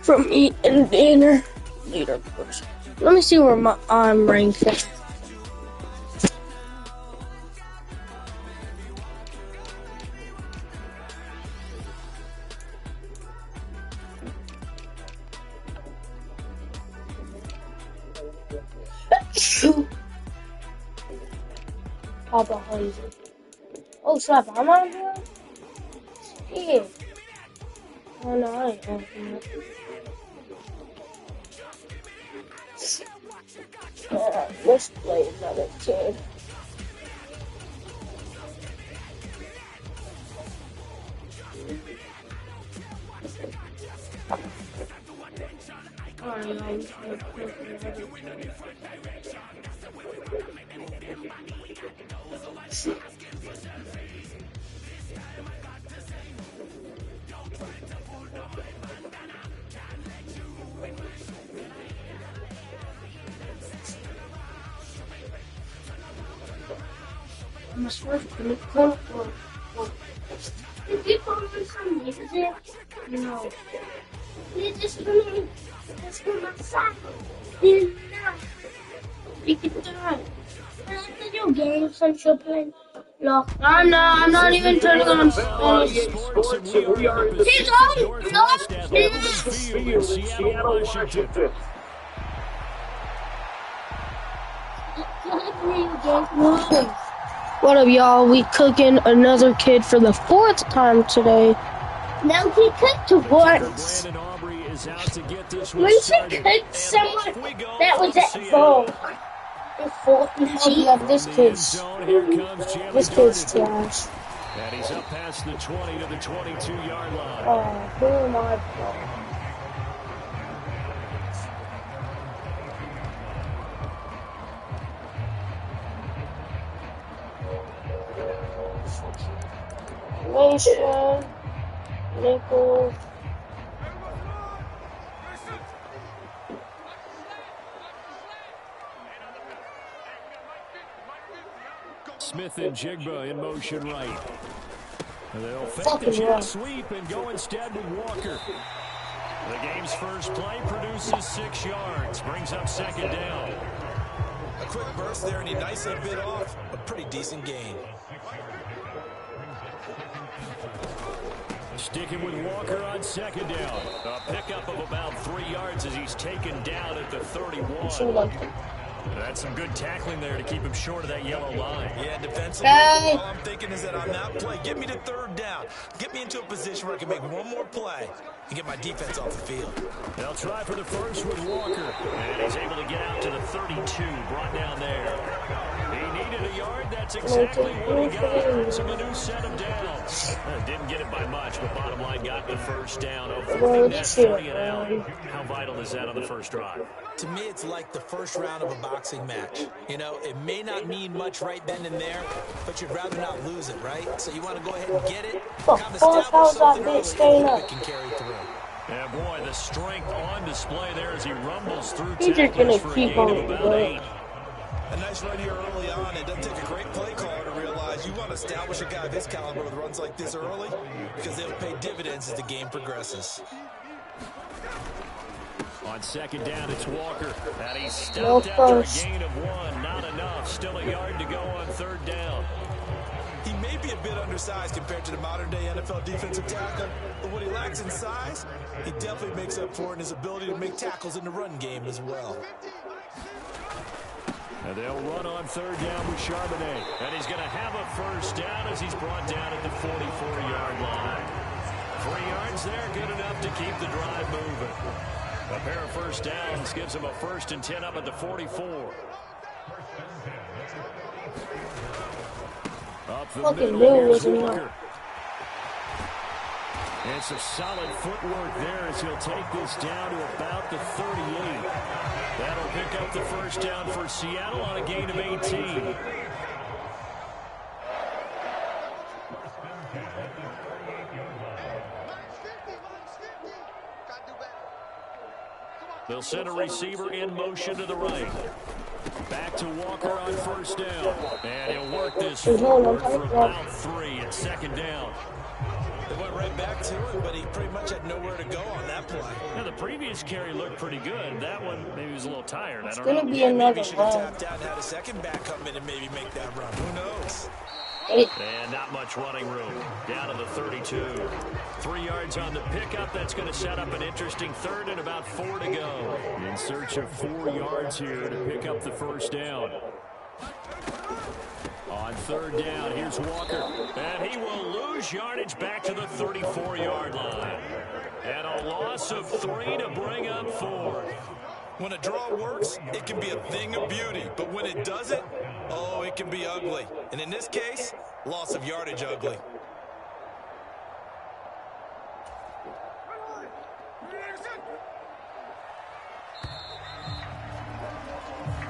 from eating dinner. Leaderboards. Let me see where I'm ranked at. Papa 100. Oh, snap, I'm on here? Yeah. Oh, no, I ain't on here. Let's play another kid. I'm supposed to look for. Did you put on some music? No. You just put on outside. No. You can do it. After your game, since you're playing. No, I'm not even turning on Spanish. He's on! No! Seattle, Washington. What up, y'all? We cooking another kid for the 4th time today. No, we cooked once. We should cook someone that was at Vogue. Oh, yeah, this kid's trash. And he's up past the 20 to the 22-yard line. Oh, who am I? Nation, Nickel. Smith and Jigba in motion right. And they'll fake the jet sweep and go instead with Walker. The game's first play produces 6 yards, brings up 2nd down. A quick burst there, and he nicely bit off a pretty decent gain. Sticking with Walker on 2nd down. A pickup of about 3 yards as he's taken down at the 31. That's some good tackling there to keep him short of that yellow line. Yeah, defensively, all I'm thinking is that on that play, get me to 3rd down. Get me into a position where I can make one more play and get my defense off the field. They'll try for the first with Walker. And he's able to get out to the 32, brought down there. He needed a yard. That's exactly what he got. So a new set of downs. Didn't get it by much, but bottom line got the first down. Overlooking that 30 and out. How vital is that on the first drive? To me, it's like the first round of a boxing match. You know, it may not mean much right then and there, but you'd rather not lose it, right? So you want to go ahead and get it. Kind of establish something early that can carry through. Yeah, boy, the strength on display there as he rumbles through He's just tacklers gonna for keep a gain on of about 8. A nice run here early on. It doesn't take a great play caller to realize you want to establish a guy of his caliber with runs like this early because they'll pay dividends as the game progresses. On 2nd down, it's Walker. And he's stopped after a gain of 1. Not enough. Still a yard to go on 3rd down. He may be a bit undersized compared to the modern-day NFL defensive tackle, but what he lacks in size, he definitely makes up for in his ability to make tackles in the run game as well. And they'll run on 3rd down with Charbonnet. And he's going to have a first down as he's brought down at the 44-yard line. 3 yards there, good enough to keep the drive moving. A pair of first downs gives him a 1st and 10 up at the 44. Up the middle, here's Walker. And some solid footwork there as he'll take this down to about the 38. That'll pick up the first down for Seattle on a gain of 18. They'll send a receiver in motion to the right. Back to Walker on 1st down. And he'll work this forward for about 3 at 2nd down. They went right back to it, but he pretty much had nowhere to go on that play. Now the previous carry looked pretty good. That one maybe was a little tired. I don't know. know. It's going to be another maybe should have tapped out and had a second back come in and maybe make that run. Who knows? And not much running room. Down to the 32. 3 yards on the pickup. That's going to set up an interesting third and about 4 to go. In search of 4 yards here to pick up the first down. On third down, here's Walker. And he will lose yardage back to the 34-yard line. And a loss of 3 to bring up 4. When a draw works, it can be a thing of beauty. But when it doesn't, oh, it can be ugly. And in this case, loss of yardage ugly.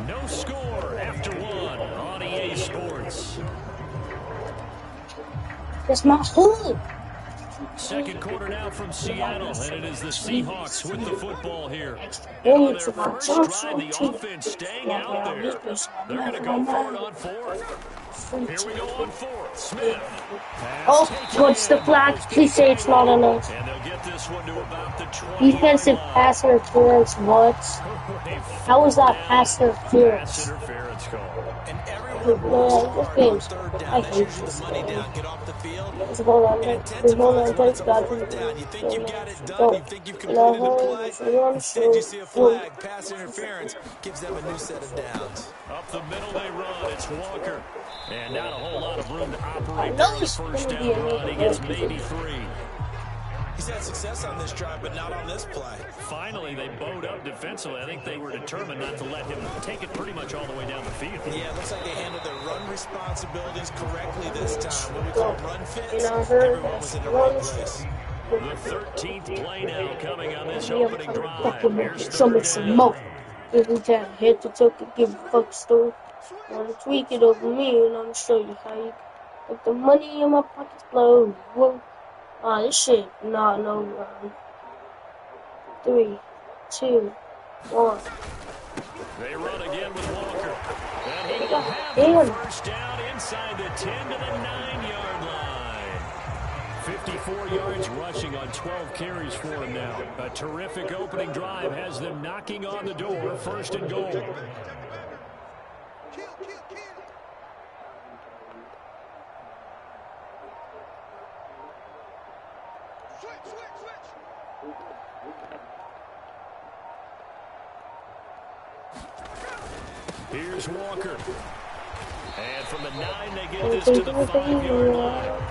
No score after 1 on EA Sports. That's my hood. Second quarter now from Seattle, and it is the Seahawks with the football here. On Their first drive, the offense staying out there. They're going to go for it on 4th. Here we go on 4th. Smith. Oh, what's the flag? Please say it's not enough. And they'll get this one to about the 20. Defensive pass interference, what? How was that pass interference? Pass interference call. And everyone This game, I hate the this money game. down, get off the field. Let's hold on, let's hold on, thanks God. You think you've got it done, you think you've completed the play. Instead, you see a flag, pass interference, gives them a new set of downs. Up the middle they run. It's Walker. And not a whole lot of room to operate I there know on the it's first gonna be down a run. He gets maybe 3. He's had success on this drive, but not on this play. Finally, they bowed up defensively. I think they were determined not to let him take it pretty much all the way down the field. Yeah, it looks like they handled their run responsibilities correctly this time. What we call run fits, And I heard everyone was in the right place. The 13th play now coming on this opening drive. Here's Show me third some down. more. Every time head to toe can give a fuck story. Wanna tweak it over me and I'ma show you how you make the money in my pockets blow. Whoa. Ah, this shit not no run. 3, 2, 1. They run again with Walker. And he will have Damn. the first down inside the 10 to the 9-yard line. 54 yards rushing on 12 carries for him now. A terrific opening drive has them knocking on the door. First and goal. Here's Walker. And from the 9, they get this to the 5-yard line.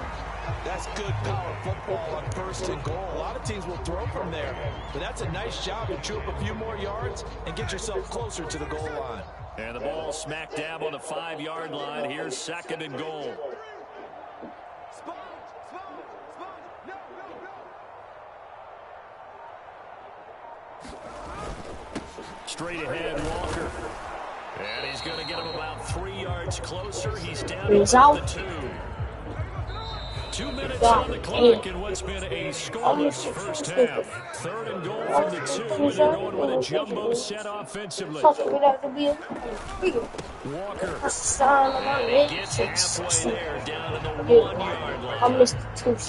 That's good power football on first and goal. A lot of teams will throw from there, but that's a nice job to chew up a few more yards and get yourself closer to the goal line. And the ball smack dab on the 5-yard line. Here's second and goal. Straight ahead, Walker. And he's going to get him about 3 yards closer. He's down to the 2. 2 minutes on the clock in what's been a scoreless first half. Third and goal from the 2, and they're going with a jumbo set offensively. Walker gets halfway there, down to the 1-yard line.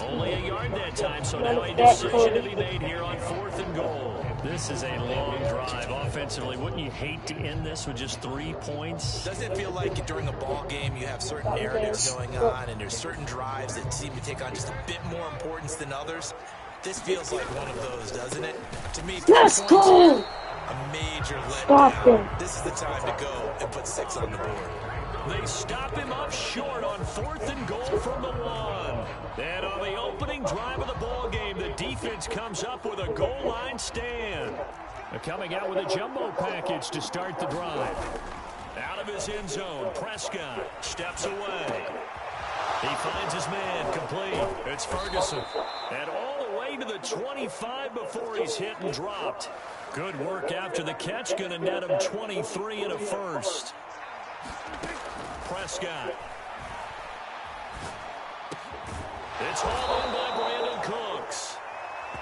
Only a yard that time, so now a decision to be made here on 4th and goal. This is a long drive offensively. Wouldn't you hate to end this with just 3 points? Doesn't it feel like during a ball game you have certain narratives going on and there's certain drives that seem to take on just a bit more importance than others? This feels like one of those, doesn't it? To me, let's go! A major letdown. This is the time to go and put 6 on the board. They stop him up short on 4th and goal from the 1. And on the opening drive of the ball game, the defense comes up with a goal line stand. They're coming out with a jumbo package to start the drive. Out of his end zone, Prescott steps away. He finds his man complete. It's Ferguson. And all the way to the 25 before he's hit and dropped. Good work after the catch. Going to net him 23 and a first. Prescott. It's hauled in by Brandon Cooks.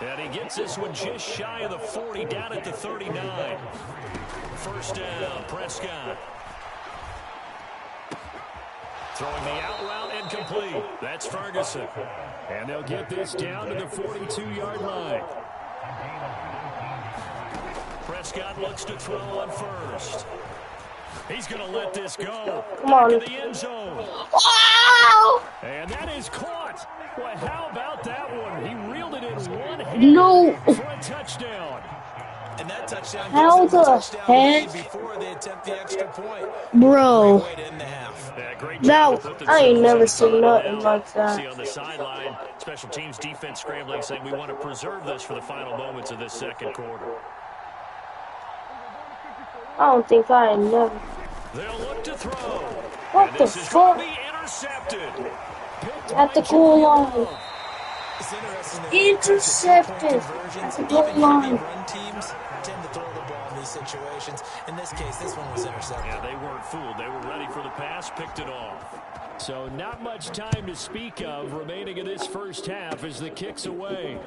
And he gets this one just shy of the 40, down at the 39. First down, Prescott. Throwing the out route and complete. That's Ferguson. And they'll get this down to the 42-yard line. Prescott looks to throw on first. He's going to let this go. Come on. Back in the end zone. Wow! And that is caught. Boy, how about that one? He reeled it in one hand No. for a touchdown. And that touchdown How gives them the a touchdown heck? lead before they attempt the extra point. Bro. Great way to end the half. Yeah, great Now, job to put the I ain't Seahawks never on seen top nothing now. like that. See on the sideline, special teams defense scrambling, saying we want to preserve this for the final moments of this second quarter. I don't think I ain't never. They'll look to throw. What And the this is going fuck? to be intercepted. Picked At the by goal Julian line. Love. It's interesting that Intercepted. conversions, At the goal even heavy line. run teams tend to throw the ball in these situations. In this case, this one was intercepted. Yeah, they weren't fooled. They were ready for the pass, picked it off. So not much time to speak of remaining in this first half as the kick's away.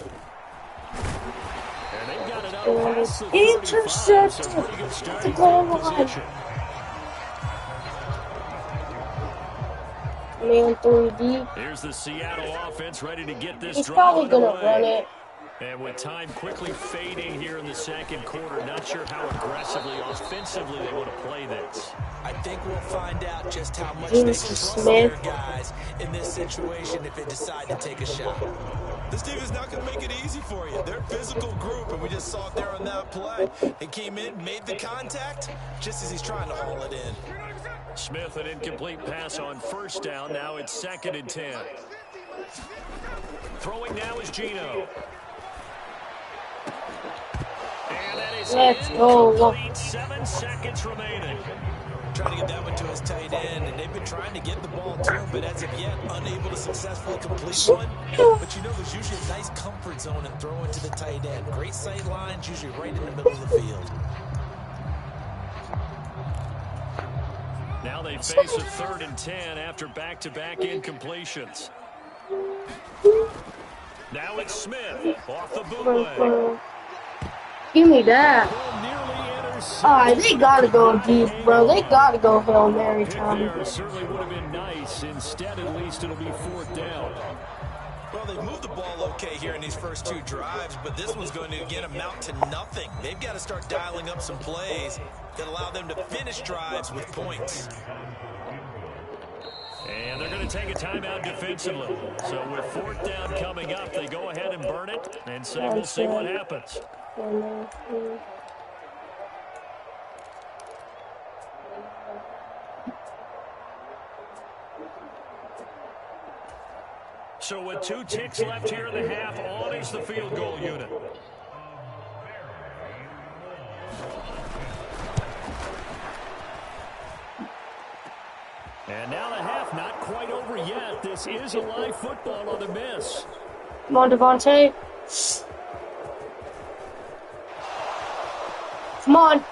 And they've got it up past the 35, Intercepted. so pretty good At the starting goal field line. position. Man, 3 deep. Here's the Seattle offense ready to get this He's drive probably gonna underway. run it. And with time quickly fading here in the second quarter, not sure how aggressively, offensively they want to play this. I think we'll find out just how much Jameson they trust Smith. their guys in this situation if they decide to take a shot. This team is not going to make it easy for you. They're a physical group, and we just saw it there on that play. They came in, made the contact, just as he's trying to haul it in. Smith, an incomplete pass on first down. Now it's 2nd and 10. Throwing now is Geno. And that is Let's go. incomplete. 7 seconds remaining. Trying to get that one to his tight end, and they've been trying to get the ball to him, but as of yet, unable to successfully complete one. But you know, there's usually a nice comfort zone in throwing to the tight end. Great sight lines, usually right in the middle of the field. Now they face a 3rd and 10 after back-to-back incompletions. Now it's Smith off the bootleg. Give me that. Nearly intercepted. Alright, they gotta go deep, bro. They gotta go Hail Mary Pick time. there certainly would have been nice. Instead, at least it'll be 4th down. Well, they've moved the ball okay here in these first 2 drives, but this one's going to, again, amount to nothing. They've got to start dialing up some plays that allow them to finish drives with points. And they're going to take a timeout defensively. So with 4th down coming up, they go ahead and burn it and say we'll see what happens. So with 2 ticks left here in the half, on is the field goal unit. And now the half not quite over yet. This is a live football on the miss. Come on, Devontae. Come on.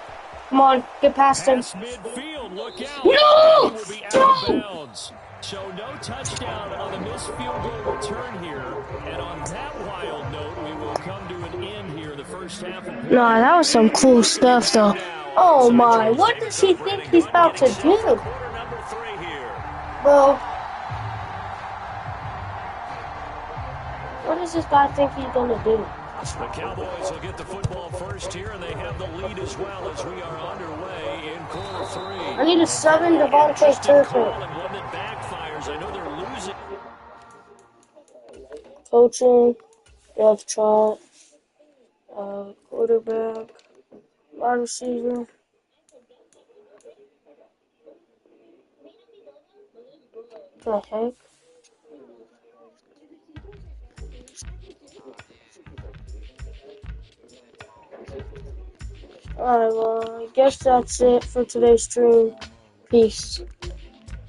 Come on. Get past him. Pass midfield. Look out. No! He will be out of bounds. So no touchdown on the missed field goal return here. And on that wild note, we will come to an end here. The first half. Nah, that was some cool stuff, though. Oh, my. What does he think he's about to do? Quarter number 3 here. Bro. What does this guy think he's gonna do? The Cowboys will get the football first here, and they have the lead as well as we are underway in quarter 3. I need a 7 Devontae Turpin. One that backfires. I know they're losing. Coaching, depth chart, quarterback, wide receiver. What the heck? Alright, well, I guess that's it for today's stream. Peace.